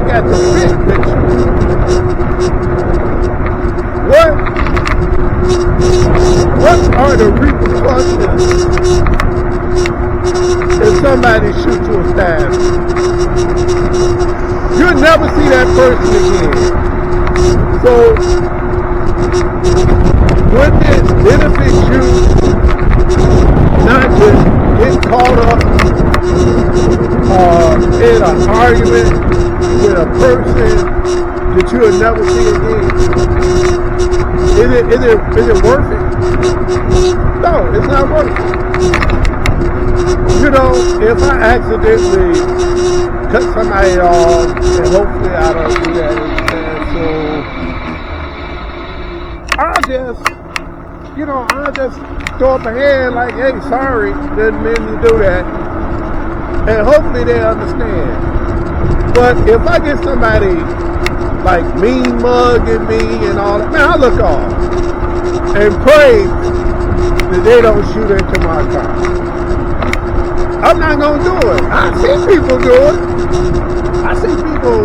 look at the big picture. What are the repercussions if somebody shoots you a stab? You'll never see that person again. So, wouldn't it benefit you not to get caught up in an argument with a person that you'll never see again? Is it worth it? No, it's not worth it. You know, if I accidentally cut somebody off, and hopefully I don't do that again, so I'll just throw up a hand like, hey, sorry, didn't mean to do that. And hopefully they understand. But if I get somebody like mean mugging me and all that, man, I look off and pray that they don't shoot into my car. I'm not gonna do it. I see people do it. I see people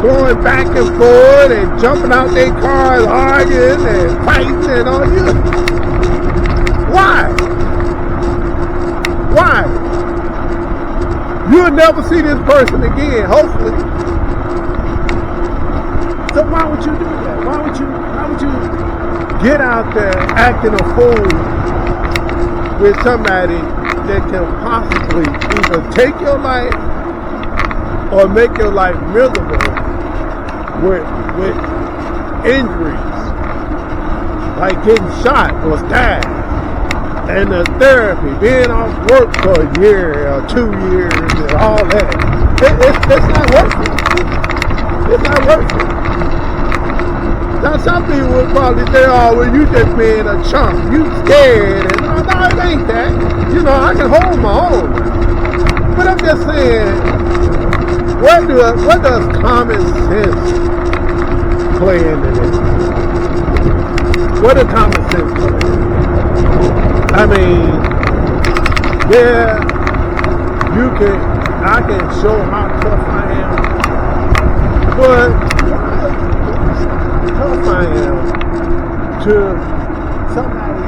going back and forth and jumping out their cars, arguing and fighting and all that. Why? Why? You'll never see this person again, hopefully. So why would you do that? Why would you get out there acting a fool with somebody that can possibly either take your life or make your life miserable with injuries, like getting shot or stabbed, and the therapy, being off work for a year or 2 years and all that? It's not worth it. It's not worth it. Now, some people would probably say, oh, well, you just being a chump. You scared. And no, it ain't that. You know, I can hold my own. But I'm just saying, what does common sense play into this? What does common sense play into? I mean, yeah, I can show how tough I am. But tough I am to somebody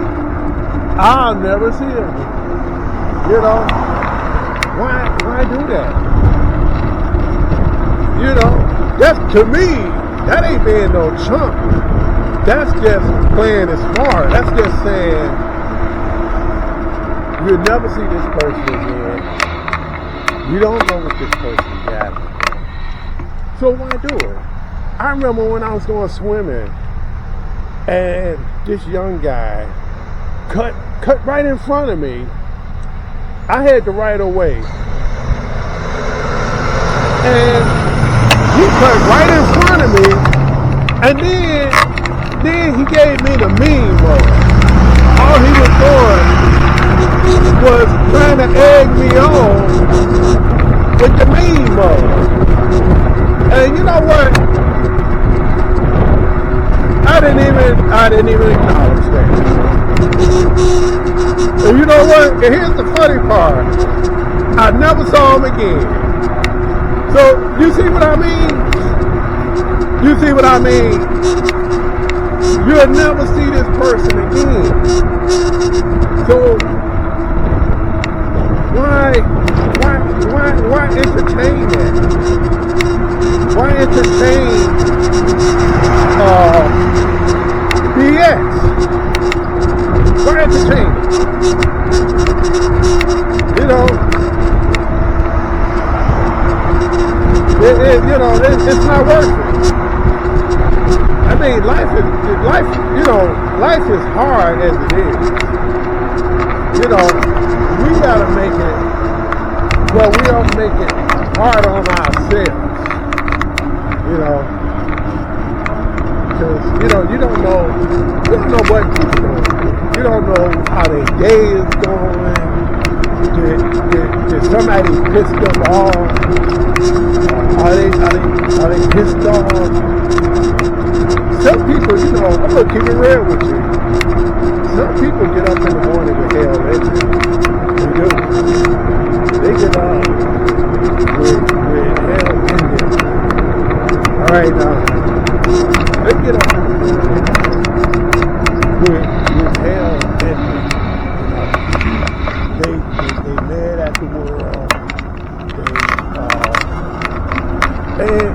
I'll never see again. You know, why do that? You know, that's, to me, that ain't being no chump. That's just playing it smart. That's just saying you'll never see this person again. You don't know what this person got. So why do it? I remember when I was going swimming and this young guy cut right in front of me. I had the right of way. And he cut right in front of me, and then he gave me the mean mug. All he was doing was trying to egg me on with the mean mug. And you know what? I didn't even acknowledge that. And you know what? And here's the funny part. I never saw him again. So, you see what I mean? You see what I mean? You'll never see this person again. So, why entertain that? Why entertain BS? Why entertain it? You know, it's not worth it. I mean, life is hard as it is. You know, we gotta make it, well, we don't make it hard on ourselves. You know, because, you don't know what people doing. You don't know how their day is going. Did somebody piss them off? Are they pissed off? Some people, I'm gonna keep it real with you. Some people get up in the morning with hell engine. They do. They get up with hell engine. right now. They get on with hell ending. They mad at the world. And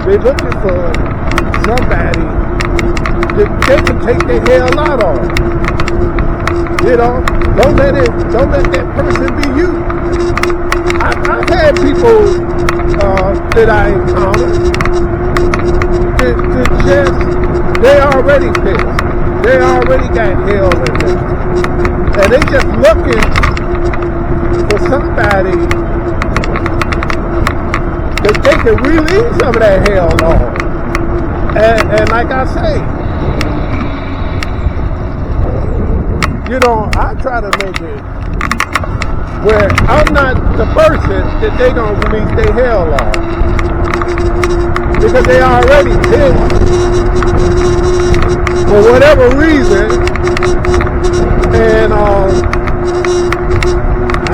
they looking for somebody that they can take their hell out on. Don't let that person be you. I've had people that I encountered that just, they already pissed. They already got hell in them. And they just looking for somebody that they can release some of that hell on. And like I say, I try to make it where I'm not the person that they gonna release their hell on. Because they already pissed for whatever reason. And I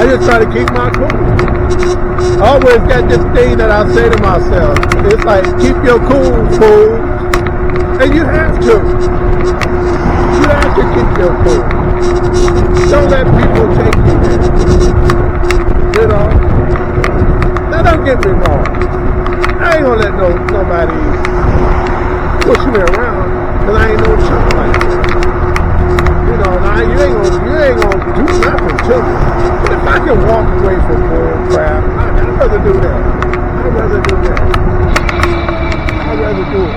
just try to keep my cool. I always got this thing that I say to myself. It's like, keep your cool, fool. And you have to. You have to keep your cool. Don't let people take you there. Now don't get me wrong. I ain't gonna let nobody push me around, because I ain't no chump like that. Now you ain't gonna do nothing to me. But if I can walk away from bull crap, I'd rather do that. I'd rather do that. I'd rather do it.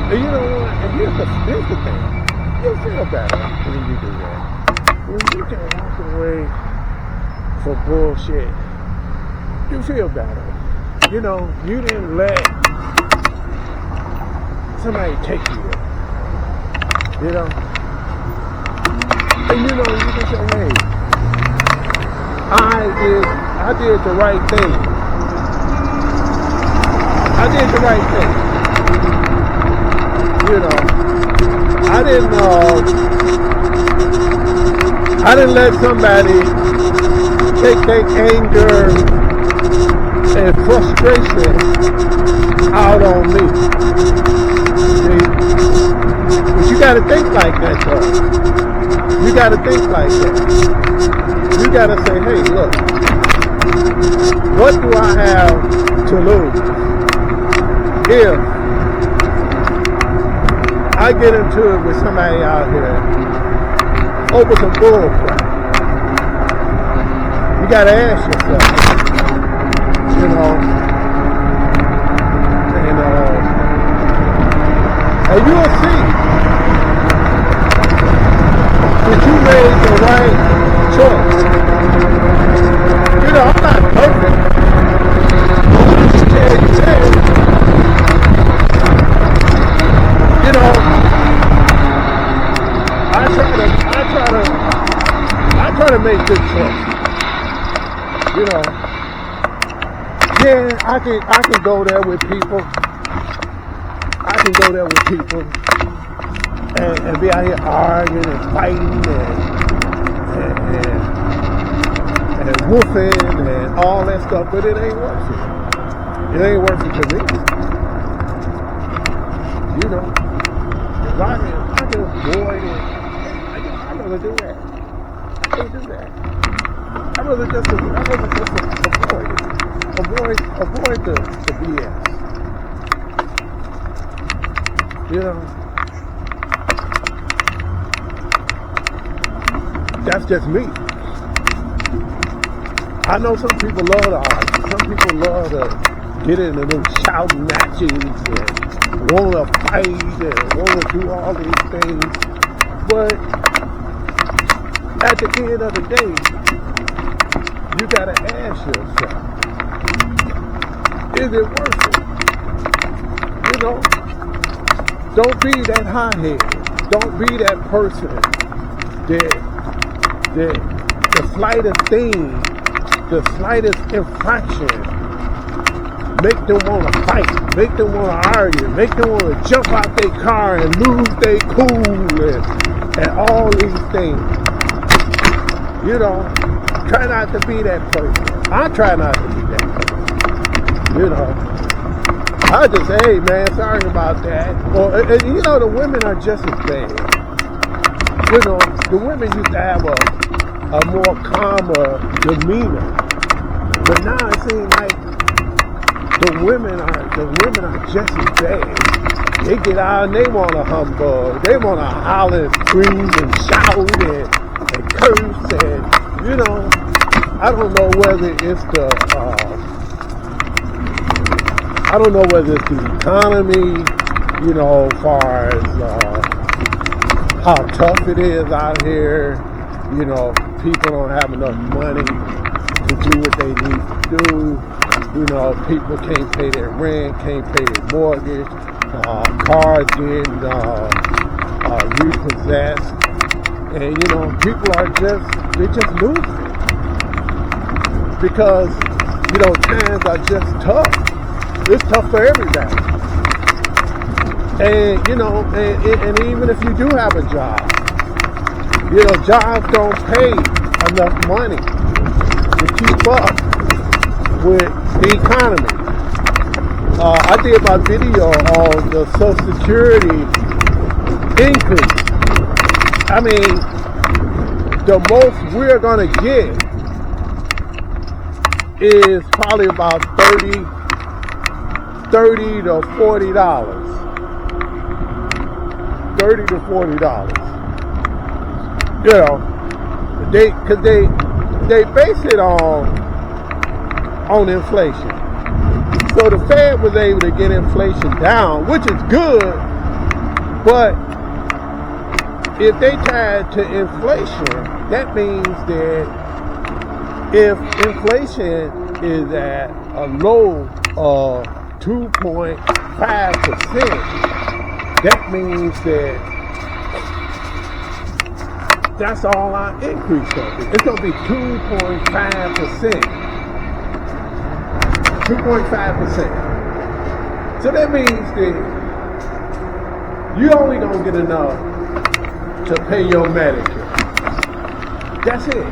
And you know what? And here's the thing. You feel better when you do that. When you can walk away from bullshit, you feel better. You didn't let somebody take you there. And you can say, hey, I did the right thing. I did the right thing. I didn't let somebody take their anger and frustration out on me. See? But you gotta think like that, though. You gotta think like that. You gotta say, hey, look, what do I have to lose if I get into it with somebody out here over some bull crap? You gotta ask yourself, and you'll see that you made the right choice. I'm not perfect. But what you tell you this, I try to make good choices. Yeah, I can go there with people. I can go there with people and be out here arguing and fighting and woofing and all that stuff, but it ain't worth it. It ain't worth it to me. If I can avoid it, I'd rather do that. I can't do that. I'd rather just avoid it. Avoid the BS. That's just me. I know some people love to argue. Some people love to get into them shouting matches and want to fight and want to do all these things. But at the end of the day, you got to ask yourself, is it worth it? Don't be that hot-headed. Don't be that person that the slightest thing, the slightest infraction make them want to fight, make them want to argue, make them want to jump out their car and lose their cool and all these things. Try not to be that person. I try not to be that person. You know, I just say, hey man, sorry about that. Or you know, the women are just as bad. You know, the women used to have a more calmer demeanor, but now it seems like the women are just as bad. They get out and they want a humbug. They want to holler and scream and shout and curse and, you know, I don't know whether it's the economy, you know, as far as how tough it is out here. You know, people don't have enough money to do what they need to do. You know, people can't pay their rent, can't pay their mortgage. Cars getting repossessed, and you know, people are just losing because, you know, times are just tough. It's tough for everybody. And, you know, and even if you do have a job, you know, jobs don't pay enough money to keep up with the economy. I did my video on the Social Security increase. I mean, the most we're going to get is probably about $30 to $40. $30 to $40. You know, because they base it on inflation. So the Fed was able to get inflation down, which is good, but if they tied to inflation, that means that if inflation is at a low of 2.5%, that means that that's all our increase going to be. It's going to be 2.5%. 2.5%. So that means that you only going to get enough to pay your Medicare. That's it.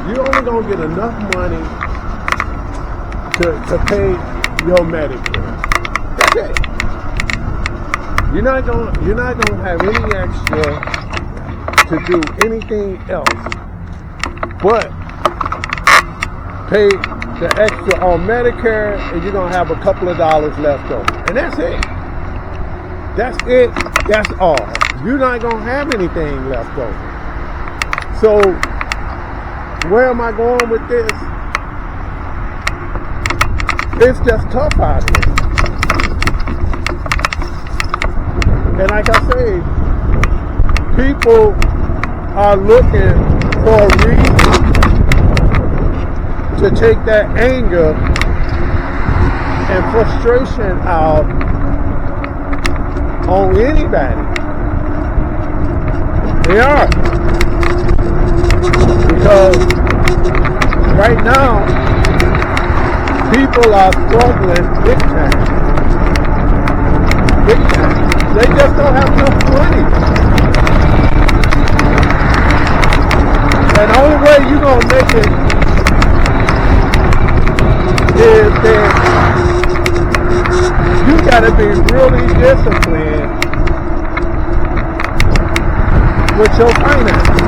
You only going to get enough money to pay your Medicare. That's it. You're not going to have any extra to do anything else but pay the extra on Medicare, and you're going to have a couple of dollars left over. And that's it. That's it. That's all. You're not going to have anything left over. So, where am I going with this? It's just tough out here. And like I say, people are looking for a reason to take that anger and frustration out on anybody. They are. Because right now, people are struggling big time. Big time. They just don't have enough money. And the only way you're going to make it is that you got to be really disciplined with your finances.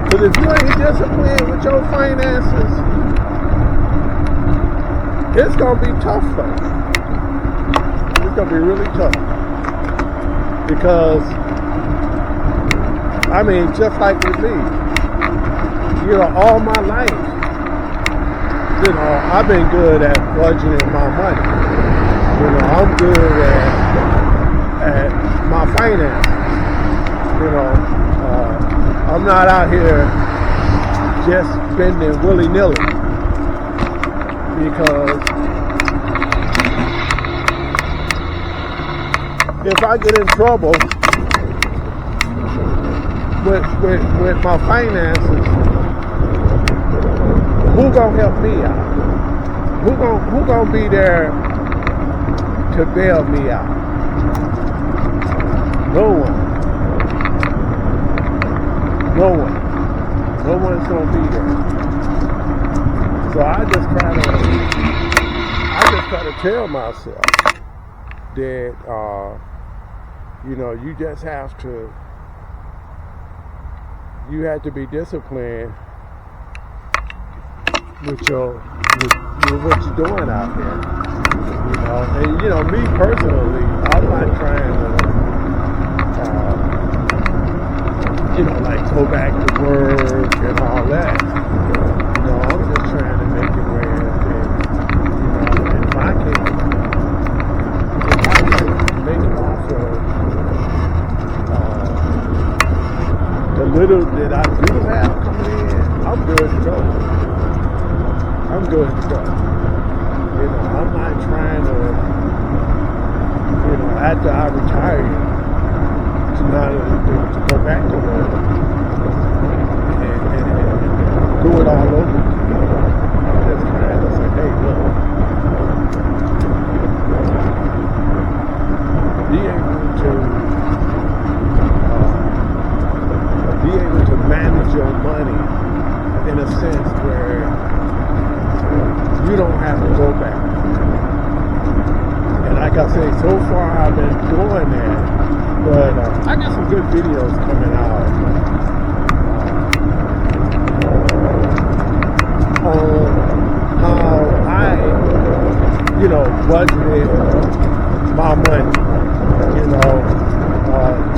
Because if you ain't disciplined with your finances, it's going to be tough for you. It's going to be really tough. Because, I mean, just like with me, you know, all my life, you know, I've been good at budgeting my money. You know, I'm good at my finances. You know, I'm not out here just spending willy-nilly. Because if I get in trouble with my finances, who gonna help me out? Who gonna be there to bail me out? No one. No one. No one's gonna be there. So I just kind of tell myself that, you just have to, you have to be disciplined with what you're doing out there. And me personally, I'm not trying to, like go back to work and all that. I'm just trying to make it where if I can make it off of the little that I do have coming in, I'm good to go. I'm good to go. I'm not trying to, after I retire, to go back to work and do it all over again. I'm just trying to say, hey, look, be able to manage your money in a sense where you don't have to go back. And like I say, so far I've been doing that, but I got some good videos coming out on how I, budgeted my money,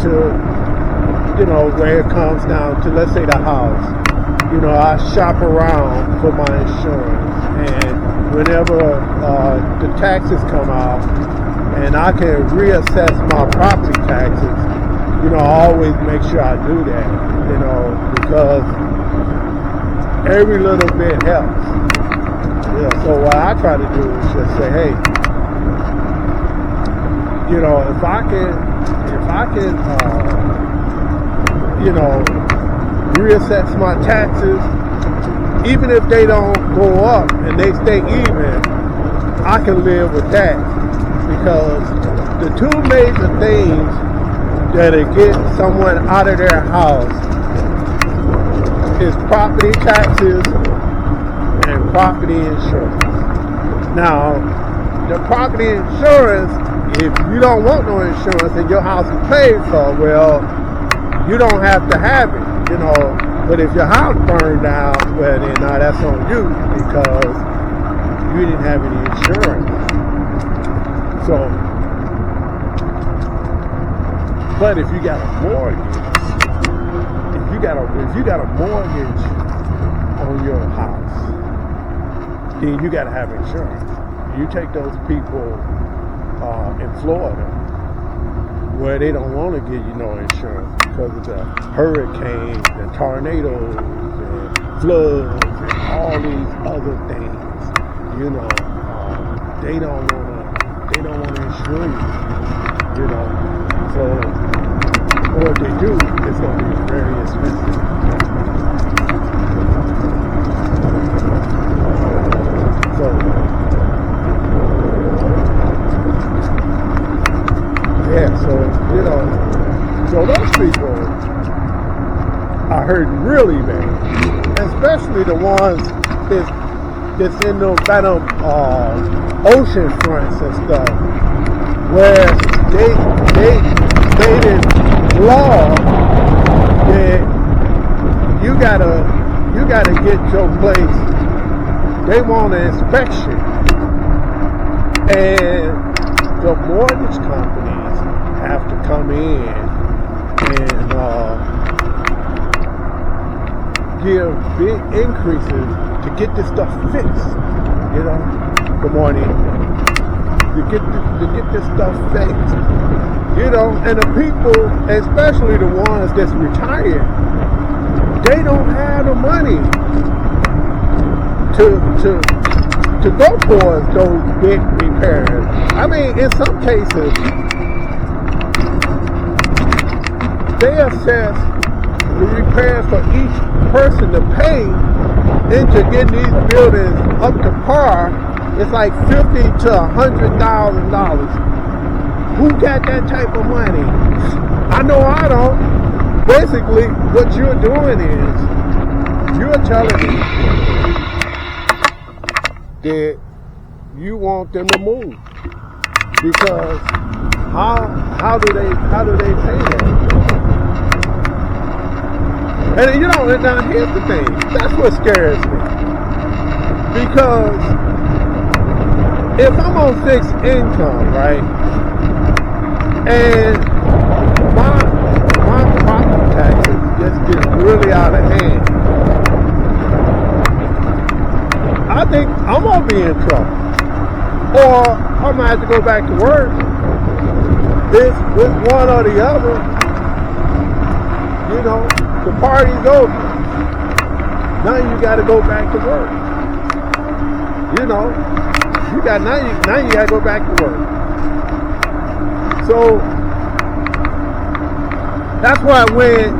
to, where it comes down to, let's say, the house. I shop around for my insurance, and whenever the taxes come out, and I can reassess my property taxes, I always make sure I do that, because every little bit helps. So what I try to do is just say, hey, if I can, reassess my taxes, even if they don't go up and they stay even, I can live with that, because the two major things that'll get someone out of their house is property taxes and property insurance. Now, the property insurance, if you don't want no insurance and your house is paid for, well, you don't have to have it, But if your house burned down, well, then now that's on you, because you didn't have any insurance. So, but if you got a mortgage, if you got a mortgage on your house, then you got to have insurance. You take those people in Florida, where they don't want to give you no insurance because of the hurricanes and tornadoes and floods and all these other things. They don't want to insure you. So or if they do, it's going to be very expensive. So so those people are hurting really bad, especially the ones that's in those kind of ocean fronts and stuff, where they stated law that you gotta get your place. They want an inspection, and the mortgage companies have to come in and give big increases to get this stuff fixed. Good morning. To get this stuff fixed. And the people, especially the ones that's retired, they don't have the money to go towards those big repairs. I mean, in some cases, they assess the repairs for each person to pay into getting these buildings up to par. It's like $50,000 to $100,000. Who got that type of money? I know I don't. Basically, what you're doing is you're telling me that you want them to move. Because how do they pay that? And you know, and now here's the thing. That's what scares me. Because if I'm on fixed income, right, and my property taxes just get really out of hand, I think I'm gonna be in trouble. Or I'm gonna have to go back to work. This one or the other, you know, the party's over. Now you gotta go back to work. You know, now you gotta go back to work. So that's why when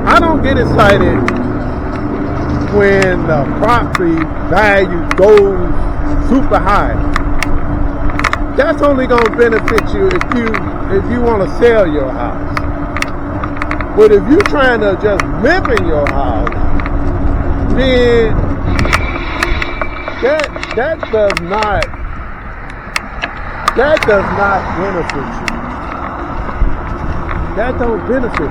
I don't get excited when the property value goes super high. That's only going to benefit you if you want to sell your house. But if you're trying to just live in your house, then that does not benefit you. That don't benefit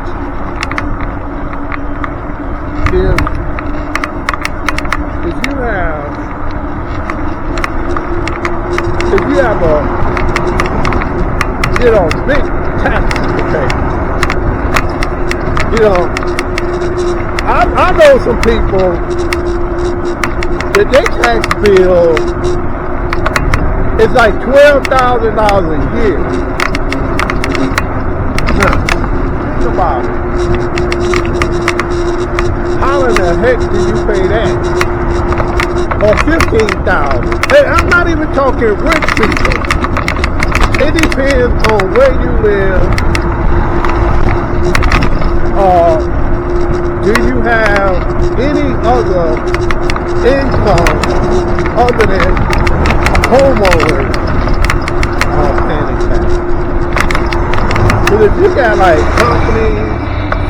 you. If you have a, you know, big tax to pay, you know, I know some people that their tax bill is like $12,000 a year. Now, think about it. How in the heck do you pay that? Or $15,000. Hey, I'm not even talking rich people. It depends on where you live. Do you have any other income other than homeowners paying tax? But if you got like companies,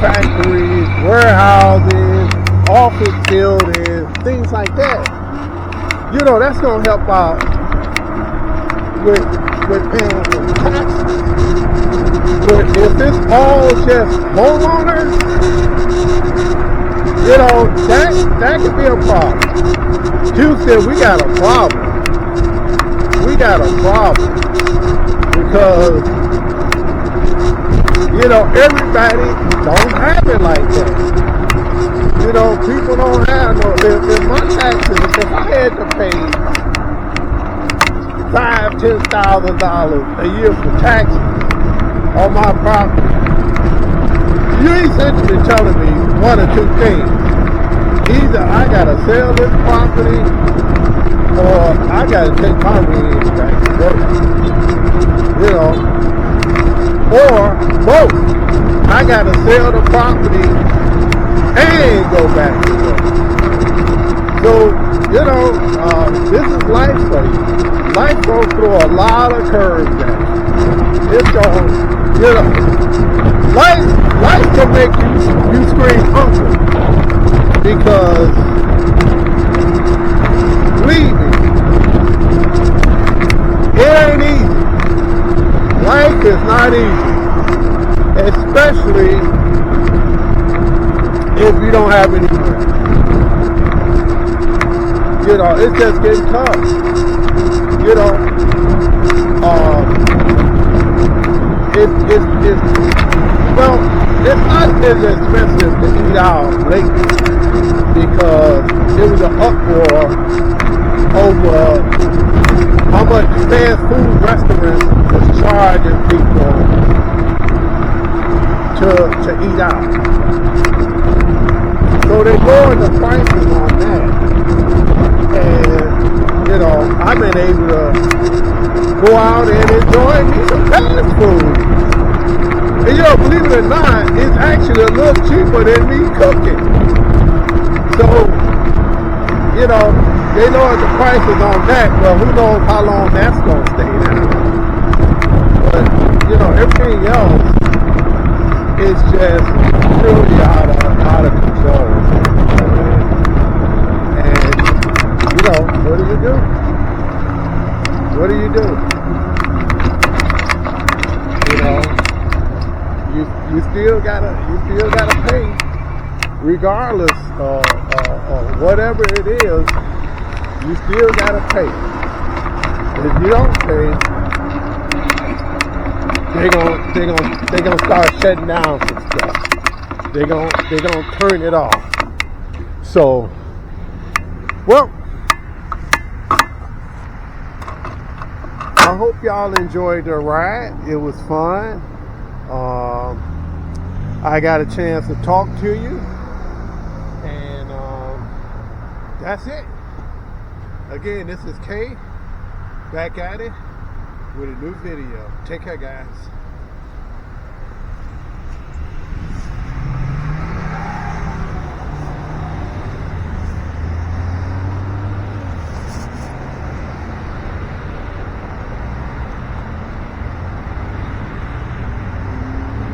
factories, warehouses, office buildings, things like that, you know, that's going to help out with paying for taxes. But if it's all just homeowners, you know, that could be a problem. Houston, we got a problem. We got a problem. Because, you know, everybody don't have it like that. You know, people don't have no, if my taxes, if I had to pay $10,000 a year for taxes on my property, you're essentially telling me one or two things. Either I gotta sell this property or I gotta take my wigs back to work. You know, or both. I gotta sell the property and go back to work. So, you know, this is life for you. Life goes through a lot of curves now. It's going, you know, life can make you scream uncle. Because, believe me, it ain't easy. Life is not easy. Especially if you don't have any money. You know, it's just getting tough. You know, well, it's not as expensive to eat out lately because there was an uproar over how much fast food restaurants was charging people to eat out. So they lowered the prices on that. And, you know, I've been able to go out and enjoy me some fast food. And, you know, believe it or not, it's actually a little cheaper than me cooking. So, you know, they lowered the prices on that. Well, who knows how long that's going to stay down. But, you know, everything else is just really out of control. And, you know, what do you do? what do? You know, you still gotta pay, regardless of whatever it is. You still gotta pay. If you don't pay, they gonna start shutting down some stuff. They gonna turn it off. So, well, I hope y'all enjoyed the ride. It was fun. I got a chance to talk to you, and that's it. Again, this is Kay, back at it with a new video. Take care, guys.